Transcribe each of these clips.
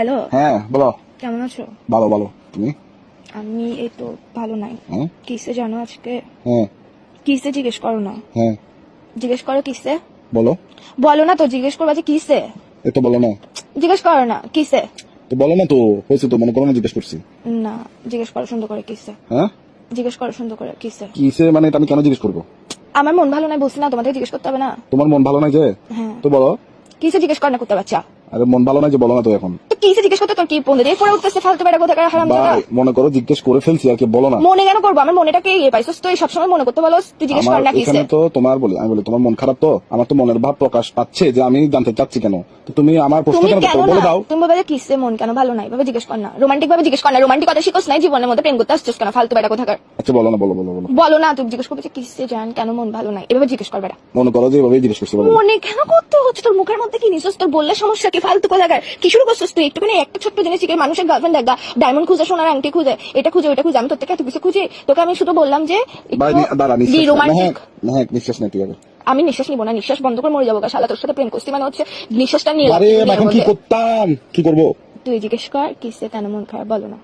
Hello, হ্যাঁ বলো। কেমন আছো? ভালো ভালো, তুমি? আমি এই তো ভালো নাই। হ্যাঁ কিসে জানো আজকে? হ্যাঁ কিসে জিজ্ঞেস করো না, হ্যাঁ জিজ্ঞেস করো কিসে। বলো। বলো না তো, জিজ্ঞেস করবা যে কিসে। এই তো বলো না। জিজ্ঞেস করো না কিসে। তো বলো না তো, হয়েছে তো, মনে করো না জিজ্ঞেস করছি। না, জিজ্ঞেস করো সুন্দর করে কিসে। হ্যাঁ জিজ্ঞেস করো সুন্দর করে কিসে। কিসে মানে এটা আমি কেন জিজ্ঞেস করবো? আমার মন ভালো নাই বলছি না, তোমাদের জিজ্ঞেস করতে হবে না। তোমার মন ভালো নাই যে? হ্যাঁ, তো বলো। কিসে জিজ্ঞেস কর না করতে বাচ্চা। আরে মন ভালো নাই যে বলো না তো এখন। তো কিসে জিজ্ঞেস করতে তোর কি পৌঁছে দিয়ে পড়ে উঠতেছে ফালতু বেড়া কোথাকার হারামজাদা। ভাই মনে করো জিজ্ঞেস করে ফেলছি আর কি, বলো না। মনে কেন করবো? আমার মনেটাকে ইয়ে পাইছস তুই সবসময় মনে করতে বলো, তুই জিজ্ঞেস আমার কর না কিসে। এখানে তো তোমার বলি, আমি বলি তোমার মন খারাপ, তো আমার তো মনের ভাব প্রকাশ পাচ্ছে যে আমি জানতে চাচ্ছি কেন। তো তুমি আমার প্রশ্ন তুমি কেন কেন করছো? বলে না, দাও। তুমি বলে যে কিসে মন কেন ভালো নাই, ভাবে জিজ্ঞেস কর না, রোমান্টিক ভাবে জিজ্ঞেস কর না। রোমান্টিক কথা শিখোস নাই জীবনের মধ্যে, প্রেম করতে আসছিস কেন ফালতু বেড়া কোথাকার। আচ্ছা বলো না, বলো বলো বলো। বলো না, তুমি জিজ্ঞেস করবে যে কিসে জান কেন মন ভালো নাই, এভাবে জিজ্ঞেস কর বেড়া। মনে করো যে এভাবেই জিজ্ঞেস করছি, বলো। মনে কেন করতে হচ্ছে? তোর মুখের মধ্যে কি নিছিস? তোর বললে সমস্যা কি? ফালতু কোথাকার কি শুরু করছিস তুই? একটুখানি একটা ছোট্ট জিনিস শিখে মানুষের গার্লফ্রেন্ড দেখা, ডায়মন্ড খুঁজে, সোনার আংটি খুঁজে, এটা খুঁজে ওইটা খুঁজে, আমি তোর থেকে এত কিছু খুঁজি? তোকে আমি শুধু বললাম যে ভাই দাঁড়া, নিঃশ্বাস রোমান্টিক। হ্যাঁ নিঃশ্বাস নেই তুই আগে। আমি নিঃশ্বাস নিবো না, নিঃশ্বাস বন্ধ করে মরে যাবো। শালা তোর সাথে প্রেম করছি মানে হচ্ছে নিঃশ্বাসটা নিয়ে আরে এখন কি করতাম, কি করবো? তুই জিজ্ঞেস কর কিসে কেন মন খারাপ, বলো না।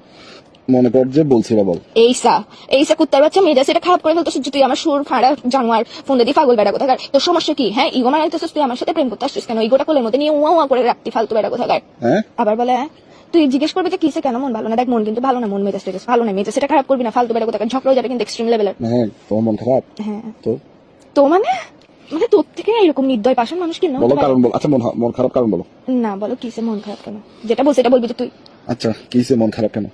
মনে কর যে বলছি বা বল। এইসা কুত্তার বাচ্চা মেয়ে সেটা খারাপ করে ফেলতো। তুই আমার সুর ফাঁড়া জানোয়ার ফোন দিয়ে পাগল বেড়া কোথাকার। তোর সমস্যা কি? হ্যাঁ, ইগো মারাইতেছিস তুই আমার সাথে প্রেম করতে আসছিস কেন? ইগোটা কোলের মধ্যে নিয়ে উয়া উয়া করে রাখতি ফালতু বেড়া কোথাকার। হ্যাঁ আবার বলে হ্যাঁ? তুই জিজ্ঞেস করবি যে কিসে কেন মন ভালো না। দেখ মন কিন্তু ভালো না, মন মেজাজ টেজাজ ভালো না, মেজাজ সেটা খারাপ করবি না ফালতু বেড়া কোথাকার। ঝগড়া হয়ে যাবে কিন্তু এক্সট্রিম লেভেলের। হ্যাঁ তোমার মন খারাপ হ্যাঁ তো? তো মানে মানে তোর থেকে এরকম নির্দয় পাষাণ মানুষ কি না বলো কারণ বল। আচ্ছা মন খারাপ কারণ বলো। না, বলো কিসে মন খারাপ কেন, যেটা বলছে এটা বলবি যে তুই। আচ্ছা কিসে মন খারাপ কেন?